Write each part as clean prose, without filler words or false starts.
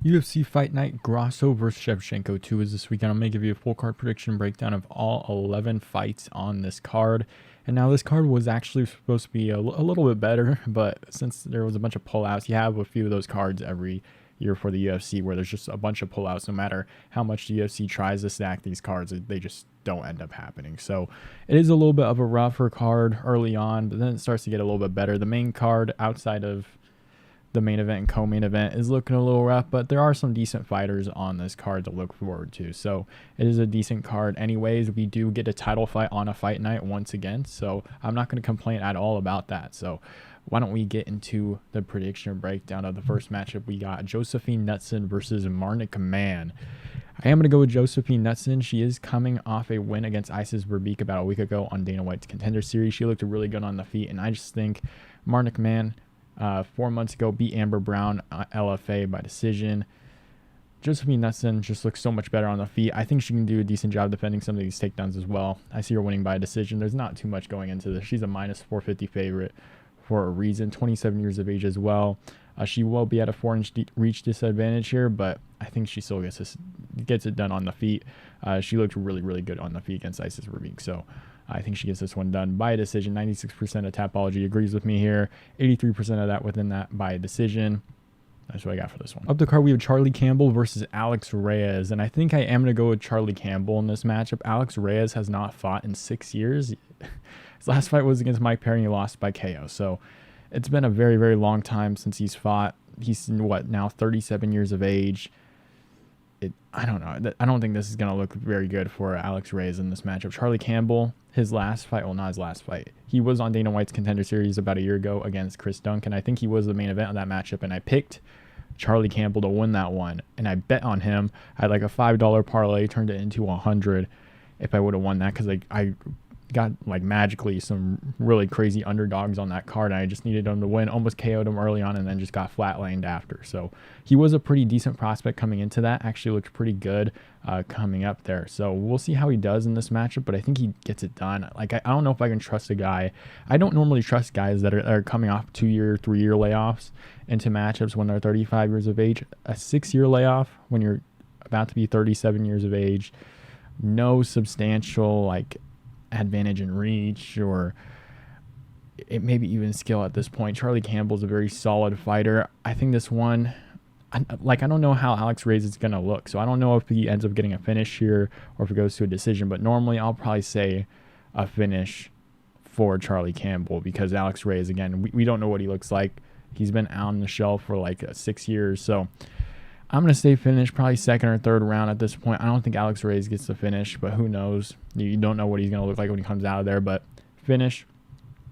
UFC Fight Night Grasso versus Shevchenko 2 is this weekend. I'm going to give you a full card prediction breakdown of all 11 fights on this card. And now this card was actually supposed to be a little bit better, but since there was a bunch of pullouts, you have a few of those cards every year for the UFC where there's just a bunch of pullouts. No matter how much the UFC tries to stack these cards, they just don't end up happening. So it is a little bit of a rougher card early on, but then it starts to get a little bit better. The main card outside of the main event and co-main event is looking a little rough, but there are some decent fighters on this card to look forward to. So it is a decent card anyways. We do get a title fight on a fight night once again, so I'm not going to complain at all about that. So why don't we get into the prediction breakdown of the first matchup? We got Josephine Knutsson versus Marnic Mann. I am going to go with Josephine Knutsson. She is coming off a win against Isis Verbeek about a week ago on Dana White's Contender Series. She looked really good on the feet, and I just think Marnic Mann 4 months ago beat Amber Brown LFA by decision. Josephine Knutsson just looks so much better on the feet. I think she can do a decent job defending some of these takedowns as well. I see her winning by a decision. There's not too much going into this. She's a minus 450 favorite for a reason. 27 years of age as well. She will be at a 4-inch reach disadvantage here, but I think she still gets it done on the feet. She looked really, really good on the feet against Isis Verbeek. So I think she gets this one done by a decision. 96% of Tapology agrees with me here. 83% of that within that by a decision. That's what I got for this one. Up the card, we have Charlie Campbell versus Alex Reyes. And I think I am going to go with Charlie Campbell in this matchup. Alex Reyes has not fought in 6 years. His last fight was against Mike Perry and he lost by KO. So it's been a very, very long time since he's fought. He's, now 37 years of age. I don't know. I don't think this is going to look very good for Alex Reyes in this matchup. Charlie Campbell, his last fight, well, not his last fight. He was on Dana White's Contender Series about a year ago against Chris Duncan. I think he was the main event of that matchup, and I picked Charlie Campbell to win that one, and I bet on him. I had like a $5 parlay, turned it into 100 if I would have won that, because I got like magically some really crazy underdogs on that card, and I just needed him to win. Almost KO'd him early on and then just got flatlined after. So he was a pretty decent prospect coming into that. Actually looked pretty good coming up there. So we'll see how he does in this matchup, but I think he gets it done. Like, I don't know if I can trust a guy. I don't normally trust guys that are coming off 2-year, 3-year layoffs into matchups when they're 35 years of age. A 6-year layoff when you're about to be 37 years of age, no substantial like advantage in reach or it maybe even skill at this point. Charlie Campbell's a very solid fighter. I think this one, I don't know how Alex Reyes is going to look, so I don't know if he ends up getting a finish here or if it goes to a decision, but normally I'll probably say a finish for Charlie Campbell because Alex Reyes, again, we don't know what he looks like. He's been out on the shelf for like 6 years, so I'm going to say finish, probably second or third round at this point. I don't think Alex Reyes gets the finish, but who knows? You don't know what he's going to look like when he comes out of there, but finish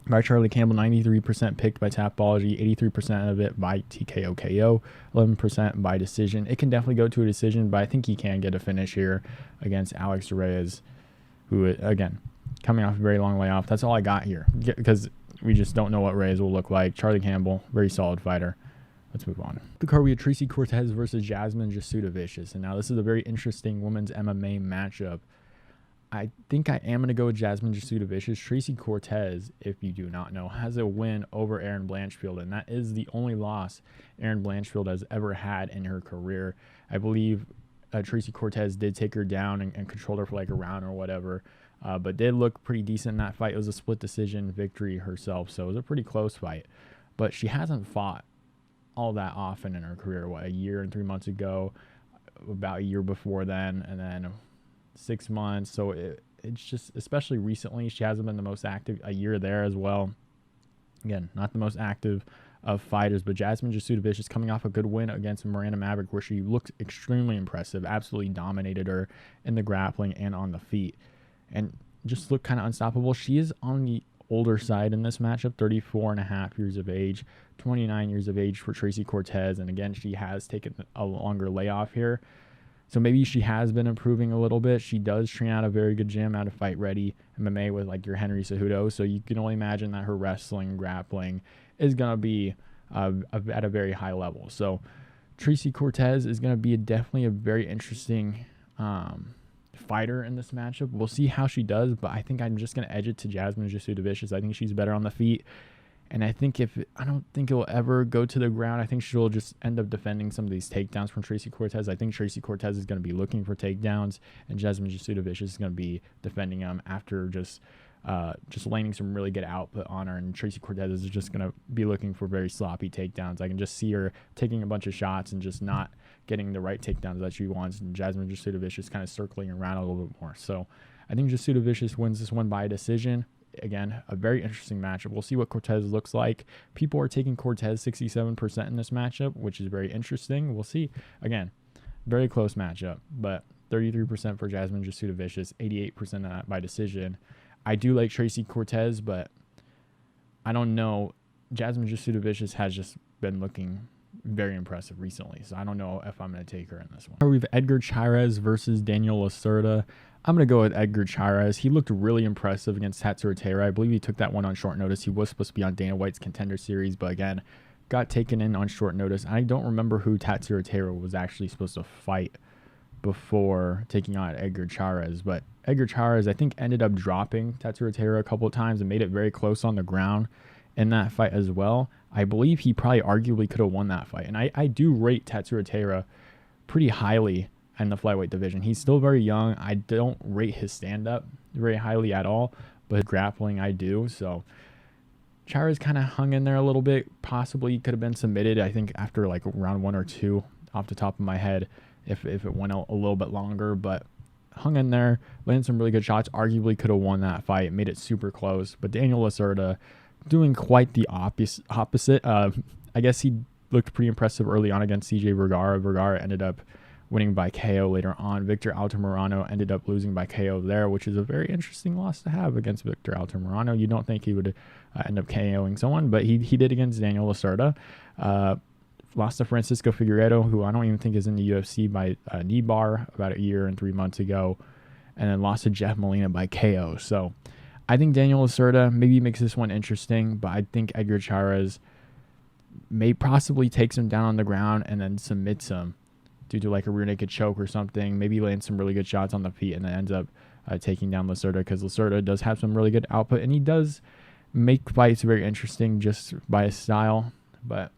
by Charlie Campbell, 93% picked by Tapology, 83% of it by TKO KO, 11% by decision. It can definitely go to a decision, but I think he can get a finish here against Alex Reyes, who, again, coming off a very long layoff. That's all I got here because we just don't know what Reyes will look like. Charlie Campbell, very solid fighter. Let's move on. The card, we have Tracy Cortez versus Jasmine Jasudavicius. And now this is a very interesting women's MMA matchup. I think I am going to go with Jasmine Jasudavicius. Tracy Cortez, if you do not know, has a win over Erin Blanchfield, and that is the only loss Erin Blanchfield has ever had in her career. I believe Tracy Cortez did take her down and control her for like a round or whatever, but did look pretty decent in that fight. It was a split decision victory herself, so it was a pretty close fight. But she hasn't fought all that often in her career. A year and 3 months ago, about a year before then, and then 6 months. So it's just, especially recently, she hasn't been the most active. A year there as well. Again, not the most active of fighters, but Jasmine Jasudavicius coming off a good win against Miranda Maverick, where she looked extremely impressive, absolutely dominated her in the grappling and on the feet, and just looked kind of unstoppable. She is on the older side in this matchup, 34 and a half years of age, 29 years of age for Tracy Cortez. And again, she has taken a longer layoff here. So maybe she has been improving a little bit. She does train out a very good gym out of Fight Ready MMA with like your Henry Cejudo. So you can only imagine that her wrestling, grappling is going to be at a very high level. So Tracy Cortez is going to be definitely a very interesting fighter in this matchup. We'll see how she does, but I think I'm just going to edge it to Jasmine Jasudavicius. I think she's better on the feet, And I don't think it'll ever go to the ground. I think she'll just end up defending some of these takedowns from Tracy Cortez. I think Tracy Cortez is going to be looking for takedowns, and Jasmine Jasudavicius is going to be defending them after just landing some really good output on her. And Tracy Cortez is just going to be looking for very sloppy takedowns. I can just see her taking a bunch of shots and just not getting the right takedowns that she wants. And Jasmine Jasudavicius kind of circling around a little bit more. So I think Jasudavicius wins this one by a decision. Again, a very interesting matchup. We'll see what Cortez looks like. People are taking Cortez 67% in this matchup, which is very interesting. We'll see. Again, very close matchup, but 33% for Jasmine Jasudavicius, 88% by decision. I do like Tracy Cortez, but I don't know. Jasmine Jasudavicius has just been looking very impressive recently, so I don't know if I'm going to take her in this one. We have Edgar Chairez versus Daniel Lacerda. I'm going to go with Edgar Chairez. He looked really impressive against Tatsuro. I believe he took that one on short notice. He was supposed to be on Dana White's Contender Series, but again, got taken in on short notice. I don't remember who Tatsuro was actually supposed to fight before taking on Edgar Chairez, but Edgar Chairez, I think, ended up dropping Tatsuro a couple of times and made it very close on the ground in that fight as well. I believe he probably arguably could have won that fight, and I do rate Tatsuro pretty highly in the flyweight division. He's still very young. I don't rate his stand-up very highly at all, but grappling I do. So Chairez kind of hung in there a little bit. Possibly could have been submitted, I think, after like round 1 or 2 off the top of my head if it went a little bit longer, but hung in there, landed some really good shots, arguably could have won that fight, made it super close. But Daniel Lacerda doing quite the opposite. I guess he looked pretty impressive early on against CJ Vergara. Vergara ended up winning by KO later on. Victor Altamirano ended up losing by KO there, which is a very interesting loss to have against Victor Altamirano. You don't think he would end up KOing someone, but he did against Daniel Lacerda. Lost to Francisco Figueiredo, who I don't even think is in the UFC, by knee bar about a year and 3 months ago, and then lost to Jeff Molina by KO. So I think Daniel Lacerda maybe makes this one interesting, but I think Edgar Chairez may possibly takes him down on the ground and then submits him due to like a rear naked choke or something. Maybe lands some really good shots on the feet and then ends up taking down Lacerda, because Lacerda does have some really good output and he does make fights very interesting just by his style. But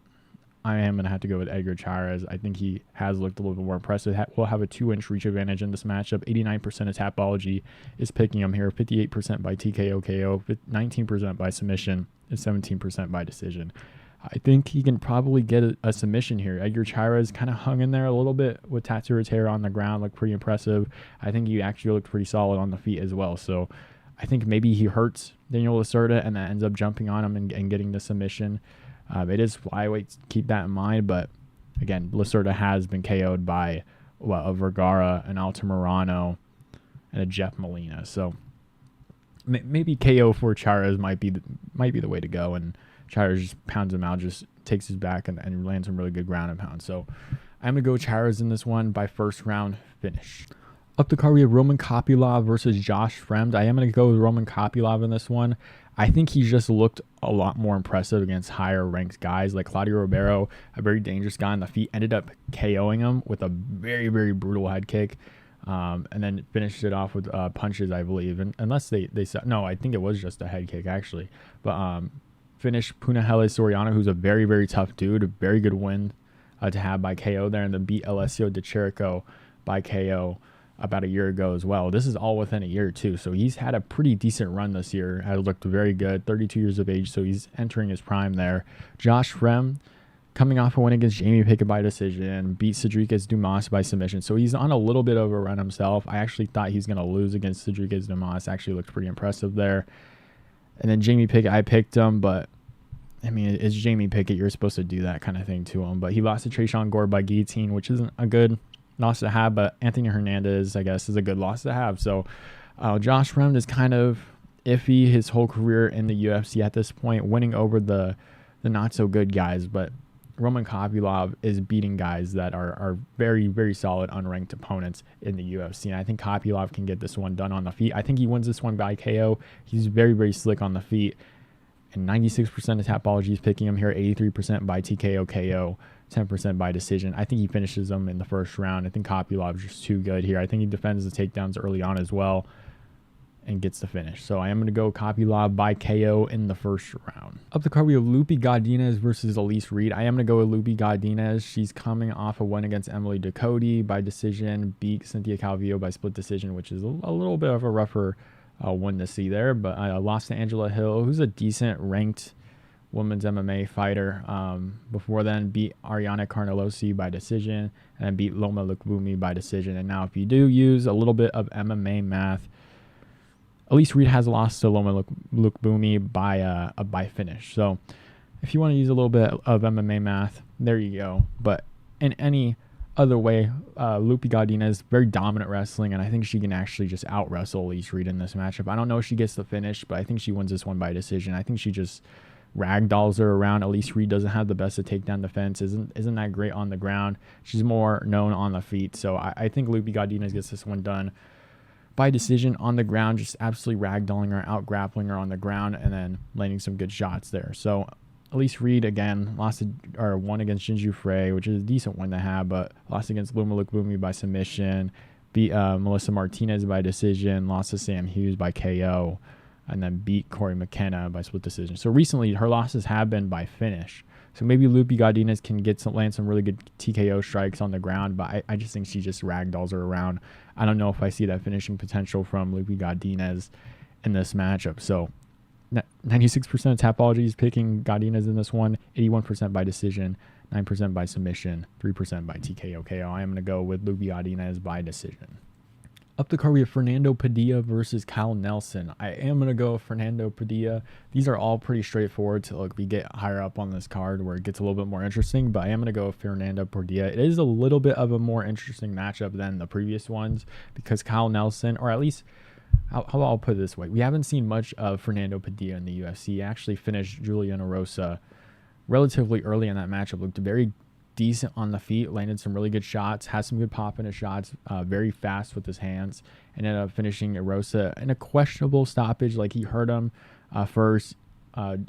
I am going to have to go with Edgar Chairez. I think he has looked a little bit more impressive. We'll have a 2-inch reach advantage in this matchup. 89% of Tapology is picking him here. 58% by TKO KO, 19% by submission, and 17% by decision. I think he can probably get a submission here. Edgar Chairez kind of hung in there a little bit with Tatsuro on the ground, looked pretty impressive. I think he actually looked pretty solid on the feet as well. So I think maybe he hurts Daniel Lacerda and that ends up jumping on him and getting the submission. It is flyweight, keep that in mind. But again, Lacerda has been KO'd by a Vergara, an Altamirano, and a Jeff Molina. So maybe KO for Chairez might be the way to go, and Chairez just pounds him out, just takes his back and lands some really good ground and pound. So I'm going to go Chairez in this one by first round finish. Up the card, we have Roman Kopylov versus Josh Fremd. I am going to go with Roman Kopylov in this one. I think he just looked a lot more impressive against higher ranked guys like Claudio Ribeiro, a very dangerous guy on the feet, ended up KOing him with a very, very brutal head kick. And then finished it off with punches, I believe. And unless they said, no, I think it was just a head kick actually. But finished Punahele Soriano, who's a very, very tough dude, a very good win to have by KO there, and then beat Alessio Di Chirico by KO about a year ago as well. This is all within a year too, so he's had a pretty decent run this year. Has looked very good, 32 years of age, so he's entering his prime there. Josh Fremd coming off a win against Jamie Pickett by decision, beat Cedriques Dumas by submission, so he's on a little bit of a run himself. I actually thought he's going to lose against Cedriques Dumas. Actually looked pretty impressive there. And then Jamie Pickett, I picked him, but I mean, it's Jamie Pickett. You're supposed to do that kind of thing to him. But he lost to Trayshawn Gore by guillotine, which isn't a good loss to have, but Anthony Hernandez, I guess, is a good loss to have. So Josh Fremd is kind of iffy his whole career in the UFC at this point, winning over the not so good guys, but Roman Kopylov is beating guys that are very, very solid unranked opponents in the UFC. And I think Kopylov can get this one done on the feet. I think he wins this one by KO. He's very, very slick on the feet. And 96% of Tapology is picking him here, 83% by TKO KO, 10% by decision. I think he finishes them in the first round. I think Kopylov is just too good here. I think he defends the takedowns early on as well. and gets the finish. So I am going to go Kopylov by KO in the first round. Up the card, we have Lupita Godinez versus Elise Reed. I am going to go with Lupita Godinez. She's coming off a win against Emily Ducote by decision, beat Cynthia Calvillo by split decision, which is a little bit of a rougher win to see there. But I lost to Angela Hill, who's a decent ranked women's MMA fighter. Before then, beat Ariana Carnelosi by decision, and then beat Loma Lukbumi by decision. And now if you do use a little bit of MMA math, Elise Reed has lost to Loma Lukbumi by finish. So if you want to use a little bit of MMA math, there you go. But in any other way, Lupita Godinez, very dominant wrestling, and I think she can actually just out-wrestle Elise Reed in this matchup. I don't know if she gets the finish, but I think she wins this one by decision. I think she just ragdolls her around. Elise Reed doesn't have the best of takedown defense, isn't that great on the ground. She's more known on the feet. So I think Lupita Godinez gets this one done by decision on the ground, just absolutely ragdolling her, out-grappling her on the ground, and then landing some good shots there. So Elise Reed, again, won against Jinju Frey, which is a decent one to have, but lost against Loma Lukbumi by submission, beat Melissa Martinez by decision, lost to Sam Hughes by KO, and then beat Corey McKenna by split decision. So recently, her losses have been by finish. So maybe Lupita Godinez can land some really good TKO strikes on the ground, but I just think she just ragdolls her around. I don't know if I see that finishing potential from Lupita Godinez in this matchup. So 96% of Tapology is picking Godinez in this one, 81% by decision, 9% by submission, 3% by TKO KO. I am going to go with Lupita Godinez by decision. Up the card, we have Fernando Padilla versus Kyle Nelson. I am going to go with Fernando Padilla. These are all pretty straightforward to we get higher up on this card where it gets a little bit more interesting, but I am going to go with Fernando Padilla. It is a little bit of a more interesting matchup than the previous ones because Kyle Nelson, or at least, how I'll put it this way, we haven't seen much of Fernando Padilla in the UFC. He actually finished Juliana Rosa relatively early in that matchup, looked very decent on the feet, landed some really good shots, has some good pop in his shots, very fast with his hands, and ended up finishing Rosa in a questionable stoppage. Like he hurt him first,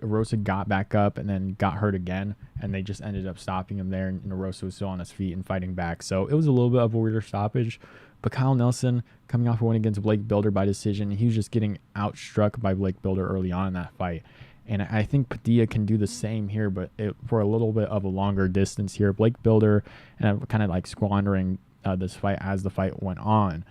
Rosa got back up and then got hurt again, and they just ended up stopping him there, and Rosa was still on his feet and fighting back. So it was a little bit of a weirder stoppage, but Kyle Nelson coming off a win against Blake Builder by decision, he was just getting outstruck by Blake Builder early on in that fight. And I think Padilla can do the same here, but for a little bit of a longer distance here. Blake Builder kind of like squandering this fight as the fight went on,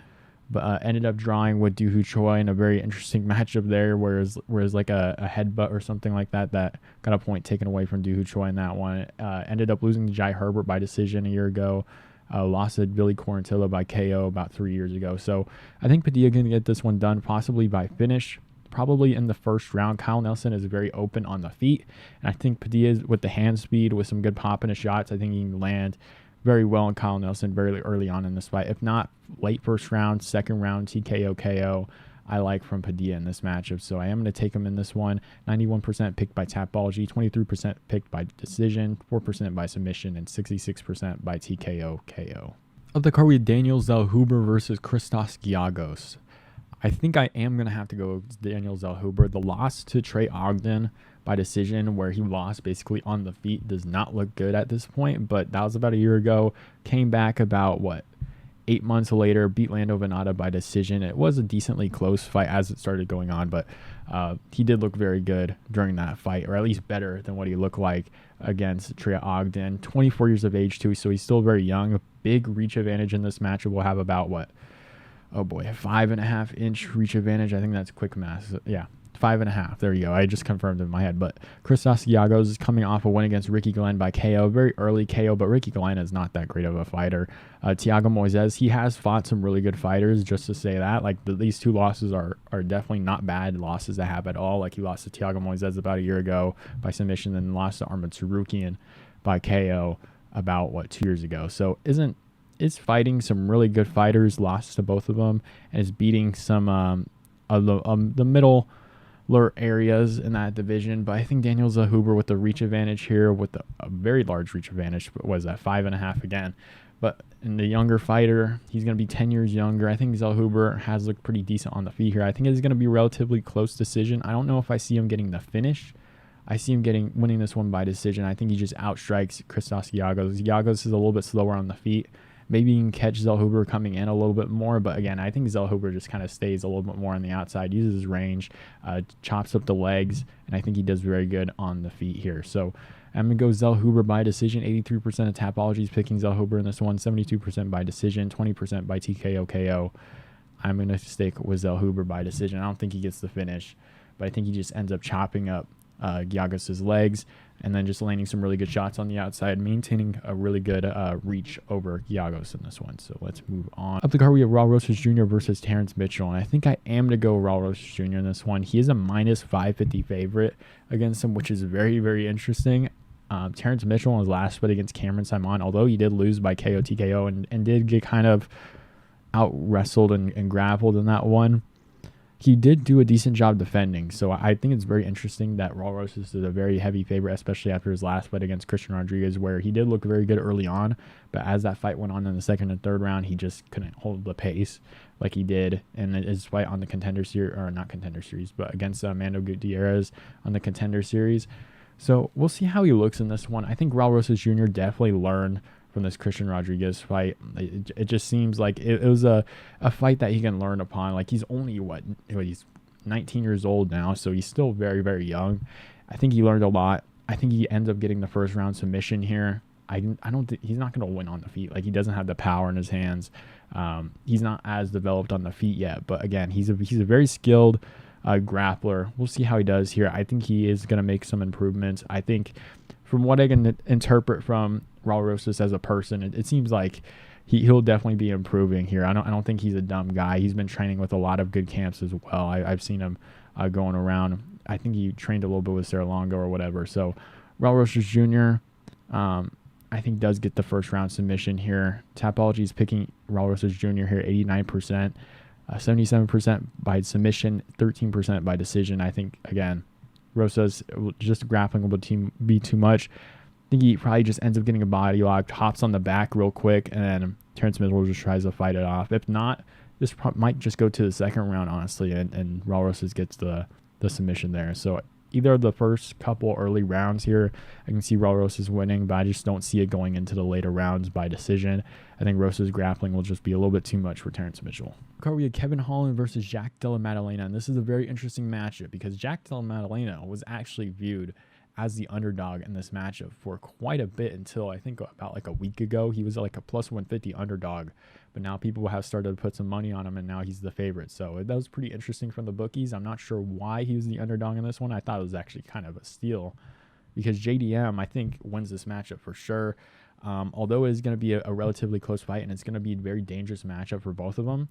but ended up drawing with Doo Ho Choi in a very interesting matchup there, whereas like a headbutt or something like that got a point taken away from Doo Ho Choi in that one. Ended up losing to Jai Herbert by decision a year ago. Lost to Billy Quarantillo by KO about 3 years ago. So I think Padilla can get this one done, possibly by finish. Probably in the first round. Kyle Nelson is very open on the feet, and I think Padilla, with the hand speed, with some good pop in his shots, I think he can land very well on Kyle Nelson very early on in this fight. If not late first round, second round, TKO KO, I like from Padilla in this matchup. So I am going to take him in this one. 91% picked by Tapology, 23% picked by decision, 4% by submission, and 66% by TKO KO. Of the card, we have Daniel Zellhuber versus Christos Giagos. I think I am going to have to go with Daniel Zellhuber. The loss to Trey Ogden by decision, where he lost basically on the feet, does not look good at this point, but that was about a year ago. Came back about, 8 months later, beat Lando Venata by decision. It was a decently close fight as it started going on, but he did look very good during that fight, or at least better than what he looked like against Trey Ogden. 24 years of age, too, so he's still very young. A big reach advantage in this matchup. We'll have about, 5.5 inch reach advantage. I think that's quick math. Yeah, 5.5. There you go. I just confirmed it in my head. But Christos Giagos is coming off a win against Ricky Glenn by KO. Very early KO, but Ricky Glenn is not that great of a fighter. Thiago Moises, he has fought some really good fighters, just to say that. These two losses are definitely not bad losses to have at all. Like he lost to Thiago Moises about a year ago by submission, then lost to Arman Tsarukyan by KO about, 2 years ago. So is fighting some really good fighters, lost to both of them, and is beating some of the middle areas in that division. But I think Daniel Zellhuber with the reach advantage here, with a very large reach advantage, was at 5.5 again. But in the younger fighter, he's going to be 10 years younger. I think Zellhuber has looked pretty decent on the feet here. I think it's going to be a relatively close decision. I don't know if I see him getting the finish. I see him winning this one by decision. I think he just outstrikes Christos Giagos. Giagos is a little bit slower on the feet, Maybe you can catch Zellhuber coming in a little bit more, but again, I think Zellhuber just kind of stays a little bit more on the outside, uses his range, chops up the legs, and I think he does very good on the feet here. So I'm going to go Zellhuber by decision. 83% of Tapology's picking Zellhuber in this one, 72% by decision, 20% by TKO KO. I'm going to stick with Zellhuber by decision. I don't think he gets the finish, but I think he just ends up chopping up Giagos' legs and then just landing some really good shots on the outside, maintaining a really good reach over Giagos in this one. So let's move on. Up the card, we have Raul Rosas Jr. versus Terrence Mitchell, and I think I am going to go Raul Rosas Jr. in this one. He is a minus 550 favorite against him, which is very, very interesting. Terrence Mitchell in his last fight against Cameron Simon, although he did lose by KO TKO and did get kind of out wrestled and grappled in that one, he did do a decent job defending. So I think it's very interesting that Raul Rosas is a very heavy favorite, especially after his last fight against Christian Rodriguez, where he did look very good early on, but as that fight went on in the second and third round, he just couldn't hold the pace like he did in his fight on the Contender Series, or not Contender Series, but against Mando Gutierrez on the Contender Series. So we'll see how he looks in this one. I think Raul Rosas Jr. definitely learned from this Christian Rodriguez fight. It just seems like it was a fight that he can learn upon. Like, he's only, he's 19 years old now, so he's still very, very young. I think he learned a lot. I think he ends up getting the first round submission here. I don't think he's not going to win on the feet. Like, he doesn't have the power in his hands. He's not as developed on the feet yet, but again, he's a very skilled grappler. We'll see how he does here. I think he is going to make some improvements. I think from what I can interpret from Raul Rosas as a person, it seems like he'll definitely be improving here. I don't think he's a dumb guy. He's been training with a lot of good camps as well. I've seen him going around. I think he trained a little bit with Serra-Longo or whatever. So Raul Rosas Jr., I think does get the first round submission here. Tapology is picking Raul Rosas Jr. here, 89%, 77% by submission, 13% by decision. I think, again, Rosas, just grappling will be too much. I think he probably just ends up getting a body lock, hops on the back real quick, and then Terrence Mitchell just tries to fight it off. If not, this might just go to the second round, honestly, and Raul Rosas gets the submission there. So either of the first couple early rounds here, I can see Raul Rosas winning, but I just don't see it going into the later rounds by decision. I think Rosas grappling will just be a little bit too much for Terrence Mitchell. We had Kevin Holland versus Della Maddalena, and this is a very interesting matchup because Della Maddalena was actually viewed as the underdog in this matchup for quite a bit until I think about like a week ago. He was like a plus 150 underdog, but now people have started to put some money on him, and now he's the favorite. So that was pretty interesting from the bookies. I'm not sure why he was the underdog in this one. I thought it was actually kind of a steal because JDM, I think, wins this matchup for sure. Although it is going to be a relatively close fight, and it's going to be a very dangerous matchup for both of them.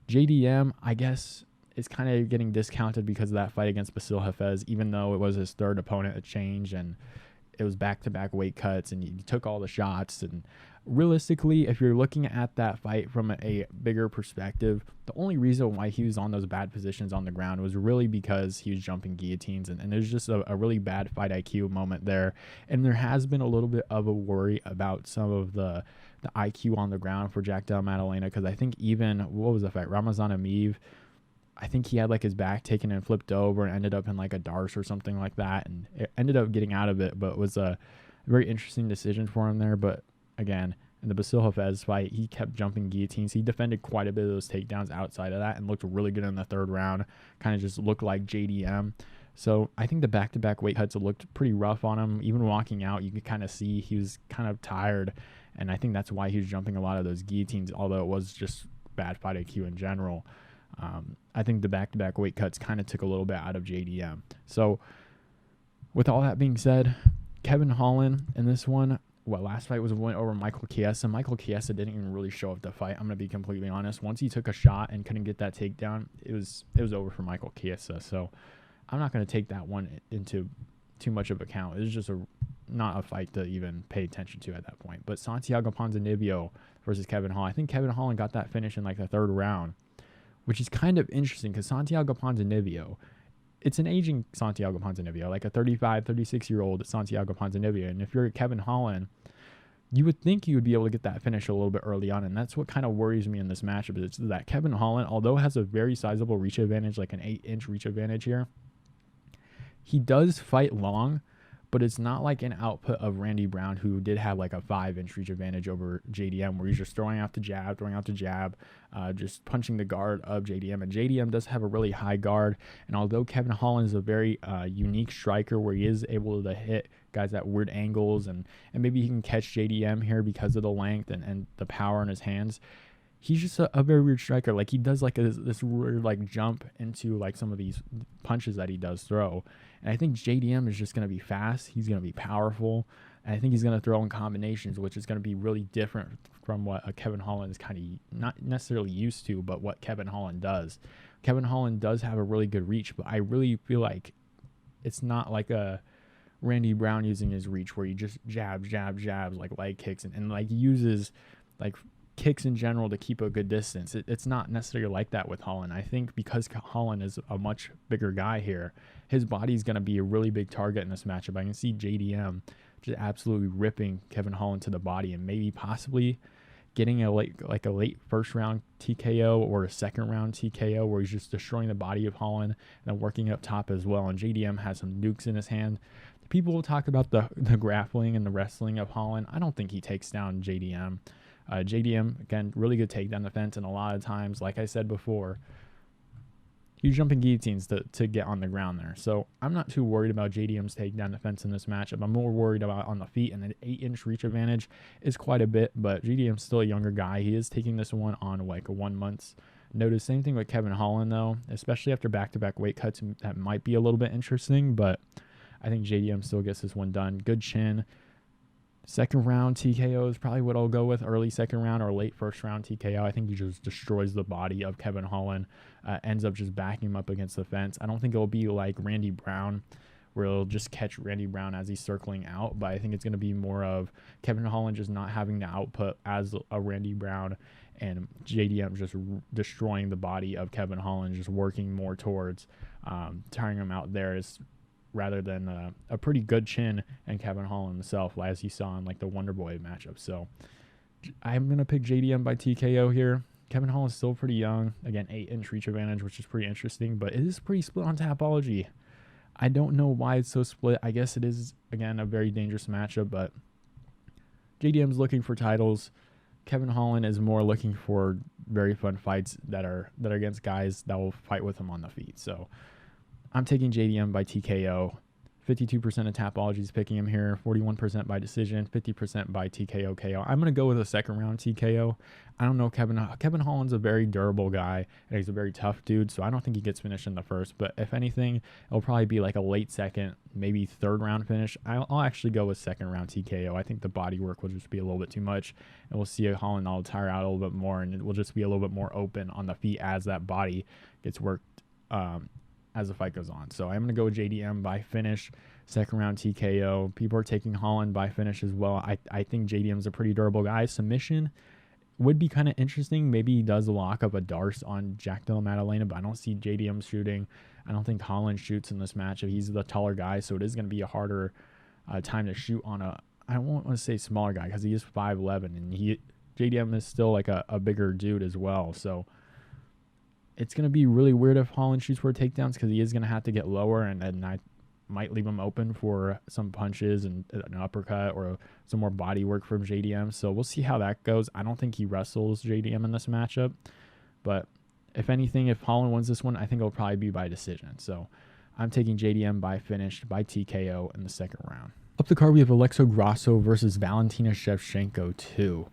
JDM, I guess, is kind of getting discounted because of that fight against Basil Hafez, even though it was his third opponent at change, and it was back-to-back weight cuts, and he took all the shots. And realistically, if you're looking at that fight from a bigger perspective, the only reason why he was on those bad positions on the ground was really because he was jumping guillotines, and there's just a really bad fight IQ moment there. And there has been a little bit of a worry about some of the IQ on the ground for Della Maddalena, because I think even, what was the fight, Ramazan Ameev, I think he had like his back taken and flipped over and ended up in like a darce or something like that, and it ended up getting out of it, but it was a very interesting decision for him there. But again, in the Basil Hafez fight, he kept jumping guillotines. He defended quite a bit of those takedowns outside of that and looked really good in the third round, kind of just looked like JDM. So I think the back-to-back weight cuts looked pretty rough on him. Even walking out, you could kind of see he was kind of tired, and I think that's why he was jumping a lot of those guillotines, although it was just bad fight IQ in general. I think the back-to-back weight cuts kind of took a little bit out of JDM. So with all that being said, Kevin Holland in this one, last fight was a win over Michael Chiesa. Michael Chiesa didn't even really show up the fight. I'm going to be completely honest. Once he took a shot and couldn't get that takedown, it was over for Michael Chiesa. So I'm not going to take that one into too much of account. It was just not a fight to even pay attention to at that point. But Santiago Ponzinibbio versus Kevin Holland. I think Kevin Holland got that finish in like the third round, which is kind of interesting because Santiago Ponzinibbio, it's an aging Santiago Ponzinibbio, like a 35, 36-year-old Santiago Ponzinibbio. And if you're Kevin Holland, you would think you would be able to get that finish a little bit early on. And that's what kind of worries me in this matchup, is that Kevin Holland, although has a very sizable reach advantage, like an 8-inch reach advantage here, he does fight long, but it's not like an output of Randy Brown, who did have like a 5-inch reach advantage over JDM, where he's just throwing out the jab, just punching the guard of JDM. And JDM does have a really high guard. And although Kevin Holland is a very unique striker, where he is able to hit guys at weird angles, and maybe he can catch JDM here because of the length and the power in his hands, he's just a very weird striker. Like, he does like this weird like jump into like some of these punches that he does throw. And I think JDM is just going to be fast. He's going to be powerful. And I think he's going to throw in combinations, which is going to be really different from what Kevin Holland is kind of not necessarily used to, but what Kevin Holland does. Kevin Holland does have a really good reach, but I really feel like it's not like a Randy Brown using his reach, where he just jabs, like leg kicks, and like uses like kicks in general to keep a good distance. It's not necessarily like that with Holland. I think because Holland is a much bigger guy here, his body's going to be a really big target in this matchup. I can see JDM just absolutely ripping Kevin Holland to the body, and maybe possibly getting a late first round TKO or a second round TKO, where he's just destroying the body of Holland and then working up top as well. And JDM has some nukes in his hand. People will talk about the grappling and the wrestling of Holland. I don't think he takes down JDM. JDM, again, really good takedown defense, and a lot of times, like I said before, he's jumping guillotines to get on the ground there. So I'm not too worried about JDM's takedown defense in this matchup. I'm more worried about on the feet, and an 8-inch reach advantage is quite a bit, but JDM's still a younger guy. He is taking this one on like a 1 month's notice. Same thing with Kevin Holland, though, especially after back-to-back weight cuts. That might be a little bit interesting, but I think JDM still gets this one done. Good chin. Second round TKO is probably what I'll go with. Early second round or late first round TKO. I think he just destroys the body of Kevin Holland. Ends up just backing him up against the fence. I don't think it'll be like Randy Brown, where it'll just catch Randy Brown as he's circling out. But I think it's going to be more of Kevin Holland just not having the output as a Randy Brown, and JDM just destroying the body of Kevin Holland, just working more towards tiring him out there, rather than a pretty good chin and Kevin Holland himself, as you saw in like the Wonder Boy matchup. So I'm going to pick JDM by TKO here. Kevin Holland's still pretty young. Again, 8-inch reach advantage, which is pretty interesting, but it is pretty split on Tapology. I don't know why it's so split. I guess it is, again, a very dangerous matchup, but JDM's looking for titles. Kevin Holland is more looking for very fun fights that are against guys that will fight with him on the feet. So I'm taking JDM by TKO. 52% of Tapology is picking him here. 41% by decision. 50% by TKO KO. I'm going to go with a second round TKO. I don't know. Kevin Holland's a very durable guy, and he's a very tough dude, so I don't think he gets finished in the first. But if anything, it'll probably be like a late second, maybe third round finish. I'll actually go with second round TKO. I think the body work will just be a little bit too much, and we'll see Holland all tire out a little bit more, and it will just be a little bit more open on the feet as that body gets worked as the fight goes on. So I'm going to go with JDM by finish, second round TKO. People are taking Holland by finish as well. I think JDM's a pretty durable guy. Submission would be kind of interesting. Maybe he does lock up a Darce on Jack Della Maddalena, but I don't see JDM shooting. I don't think Holland shoots in this matchup. He's the taller guy, so it is going to be a harder time to shoot on I don't want to say smaller guy, because he is 5'11", and JDM is still like a bigger dude as well. So it's going to be really weird if Holland shoots for takedowns, because he is going to have to get lower, and I might leave him open for some punches and an uppercut or some more body work from JDM. So we'll see how that goes. I don't think he wrestles JDM in this matchup, but if anything, if Holland wins this one, I think it'll probably be by decision. So I'm taking JDM by finish, by TKO in the second round. Up the card, we have Alexa Grasso versus Valentina Shevchenko 2.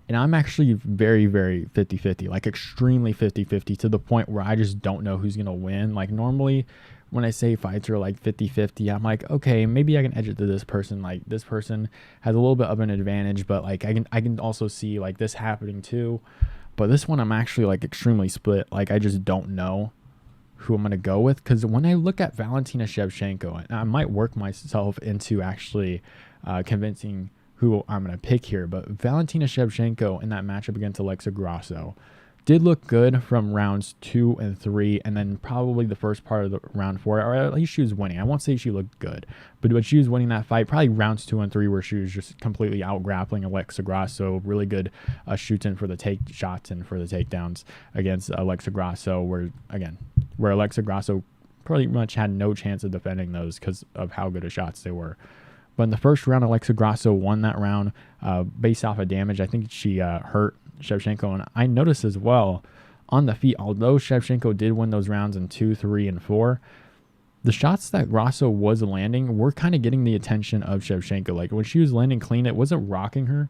And I'm actually very, very 50-50, like extremely 50-50, to the point where I just don't know who's going to win. Like, normally when I say fights are like 50-50, I'm like, okay, maybe I can edge it to this person. Like, this person has a little bit of an advantage, but like I can also see like this happening too. But this one, I'm actually like extremely split. Like, I just don't know who I'm going to go with, because when I look at Valentina Shevchenko, and I might work myself into actually convincing who I'm going to pick here, but Valentina Shevchenko in that matchup against Alexa Grasso did look good from rounds 2 and 3, and then probably the first part of the round 4, or at least she was winning. I won't say she looked good, but when she was winning that fight, probably rounds 2 and 3, where she was just completely out grappling Alexa Grasso. Really good shooting for the take shots and for the takedowns against Alexa Grasso, where Alexa Grasso pretty much had no chance of defending those because of how good of shots they were. But in the first round, Alexa Grasso won that round based off of damage. I think she hurt Shevchenko. And I noticed as well on the feet, although Shevchenko did win those rounds in 2, 3, and 4, the shots that Grasso was landing were kind of getting the attention of Shevchenko. Like when she was landing clean, it wasn't rocking her,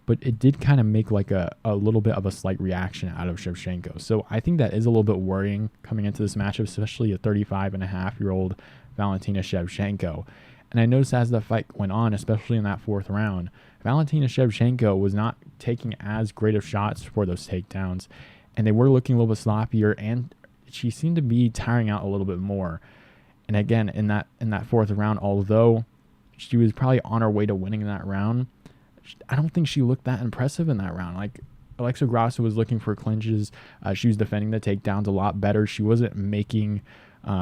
but it did kind of make like a little bit of a slight reaction out of Shevchenko. So I think that is a little bit worrying coming into this matchup, especially a 35-and-a-half-year-old Valentina Shevchenko. And I noticed as the fight went on, especially in that 4th round, Valentina Shevchenko was not taking as great of shots for those takedowns, and they were looking a little bit sloppier, and she seemed to be tiring out a little bit more. And again, in that 4th round, although she was probably on her way to winning that round, I don't think she looked that impressive in that round. Like Alexa Grasso was looking for clinches. She was defending the takedowns a lot better. She wasn't making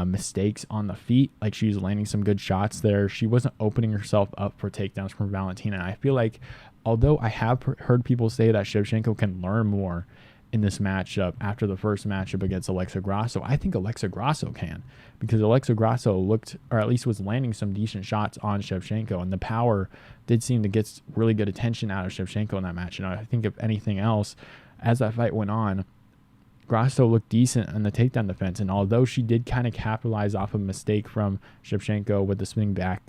mistakes on the feet. Like she was landing some good shots there. She wasn't opening herself up for takedowns from Valentina. I feel like, although I have heard people say that Shevchenko can learn more in this matchup after the first matchup against Alexa Grasso, I think Alexa Grasso can, because Alexa Grasso looked, or at least was landing some decent shots on Shevchenko, and the power did seem to get really good attention out of Shevchenko in that match. And I think if anything else, as that fight went on, Grasso looked decent in the takedown defense, and although she did kind of capitalize off a mistake from Shevchenko with the spinning back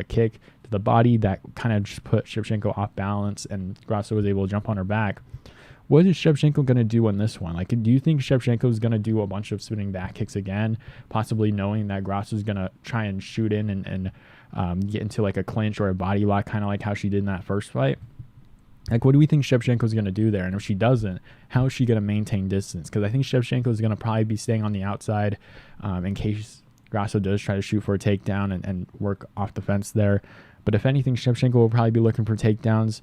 kick to the body that kind of just put Shevchenko off balance, and Grasso was able to jump on her back. What is Shevchenko going to do in this one? Like, do you think Shevchenko is going to do a bunch of spinning back kicks again, possibly knowing that Grasso is going to try and shoot in and get into like a clinch or a body lock, kind of like how she did in that first fight? Like, what do we think Shevchenko is going to do there? And if she doesn't, how is she going to maintain distance? Because I think Shevchenko is going to probably be staying on the outside in case Grasso does try to shoot for a takedown and work off the fence there. But if anything, Shevchenko will probably be looking for takedowns.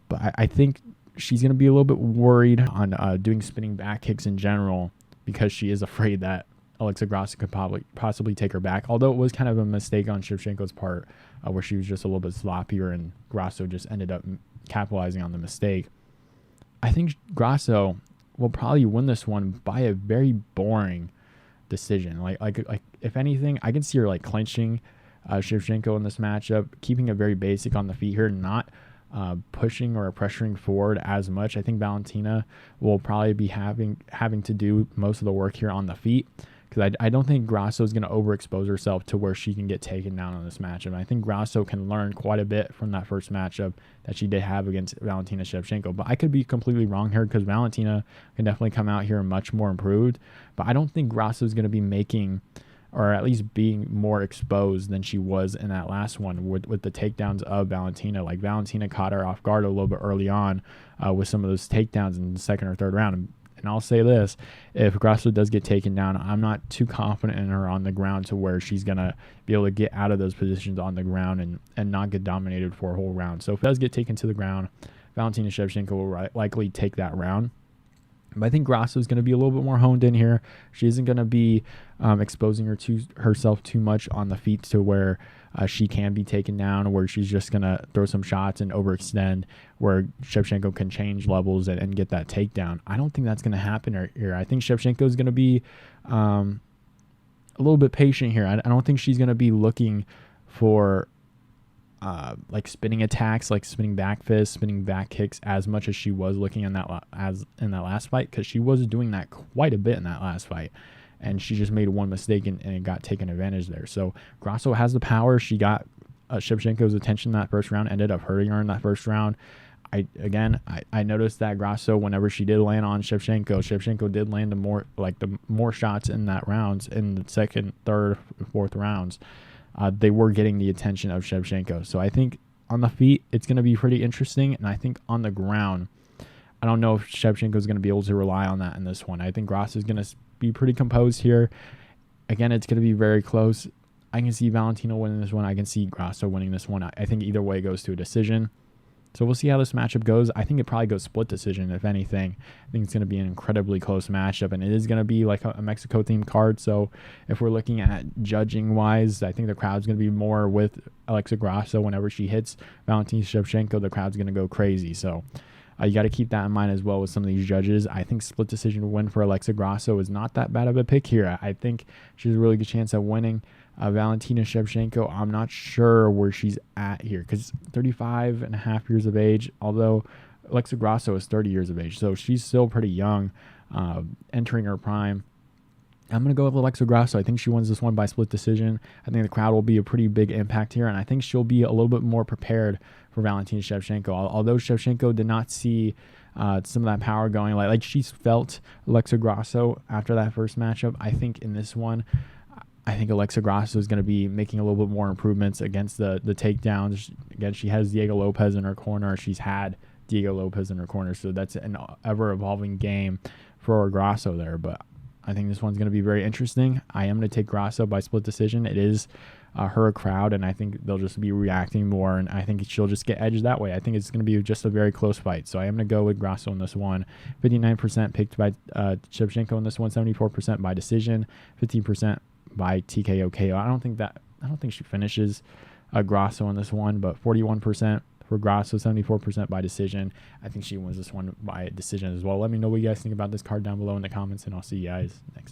But I think she's going to be a little bit worried on doing spinning back kicks in general, because she is afraid that Alexa Grasso could possibly take her back. Although it was kind of a mistake on Shevchenko's part where she was just a little bit sloppier and Grasso just ended up capitalizing on the mistake. I think Grasso will probably win this one by a very boring decision. Like if anything, I can see her like clinching Shevchenko in this matchup, keeping it very basic on the feet here, not pushing or pressuring forward as much. I think Valentina will probably be having to do most of the work here on the feet, because I don't think Grasso is going to overexpose herself to where she can get taken down on this matchup. And I think Grasso can learn quite a bit from that first matchup that she did have against Valentina Shevchenko. But I could be completely wrong here, because Valentina can definitely come out here much more improved. But I don't think Grasso is going to be making, or at least being more exposed than she was in that last one with the takedowns of Valentina. Like Valentina caught her off guard a little bit early on with some of those takedowns in the 2nd or 3rd round. And I'll say this, if Grasso does get taken down, I'm not too confident in her on the ground to where she's going to be able to get out of those positions on the ground and not get dominated for a whole round. So if it does get taken to the ground, Valentina Shevchenko will likely take that round. But I think Grasso is going to be a little bit more honed in here. She isn't going to be exposing herself too much on the feet to where she can be taken down, where she's just going to throw some shots and overextend, where Shevchenko can change levels and get that takedown. I don't think that's going to happen here. I think Shevchenko is going to be a little bit patient here. I don't think she's going to be looking for like spinning attacks, like spinning back fists, spinning back kicks as much as she was looking in that last fight, because she was doing that quite a bit in that last fight, and she just made one mistake and it got taken advantage there. So Grasso has the power. She got Shevchenko's attention that first round, ended up hurting her in that first round. I noticed that Grasso, whenever she did land on Shevchenko did land the more shots in that rounds, in the 2nd, 3rd, 4th rounds. They were getting the attention of Shevchenko. So I think on the feet, it's going to be pretty interesting. And I think on the ground, I don't know if Shevchenko is going to be able to rely on that in this one. I think Grasso is going to be pretty composed here. Again, it's going to be very close. I can see Valentina winning this one. I can see Grasso winning this one. I think either way goes to a decision. So we'll see how this matchup goes. I think it probably goes split decision, if anything. I think it's going to be an incredibly close matchup, and it is going to be like a Mexico-themed card. So if we're looking at judging-wise, I think the crowd's going to be more with Alexa Grasso. Whenever she hits Valentina Shevchenko, the crowd's going to go crazy. So You got to keep that in mind as well with some of these judges. I think split decision win for Alexa Grasso is not that bad of a pick here. I think she has a really good chance at winning. Valentina Shevchenko, I'm not sure where she's at here because 35 and a half years of age, although Alexa Grasso is 30 years of age, so she's still pretty young, entering her prime. I'm going to go with Alexa Grasso. I think she wins this one by split decision. I think the crowd will be a pretty big impact here, and I think she'll be a little bit more prepared for Valentina Shevchenko. Although Shevchenko did not see some of that power going, like she's felt Alexa Grasso after that first matchup. I think in this one, I think Alexa Grasso is going to be making a little bit more improvements against the takedowns. Again, she has Diego Lopez in her corner. She's had Diego Lopez in her corner, so that's an ever-evolving game for Grasso there, but I think this one's going to be very interesting. I am going to take Grasso by split decision. It is her crowd, and I think they'll just be reacting more, and I think she'll just get edged that way. I think it's going to be just a very close fight, so I am going to go with Grasso in this one. 59% picked by Shevchenko in this one, 74% by decision, 15% by TKO KO. I don't think she finishes Grasso in this one, but 41% for Grasso, 74% by decision. I think she wins this one by decision as well. Let me know what you guys think about this card down below in the comments, and I'll see you guys next time.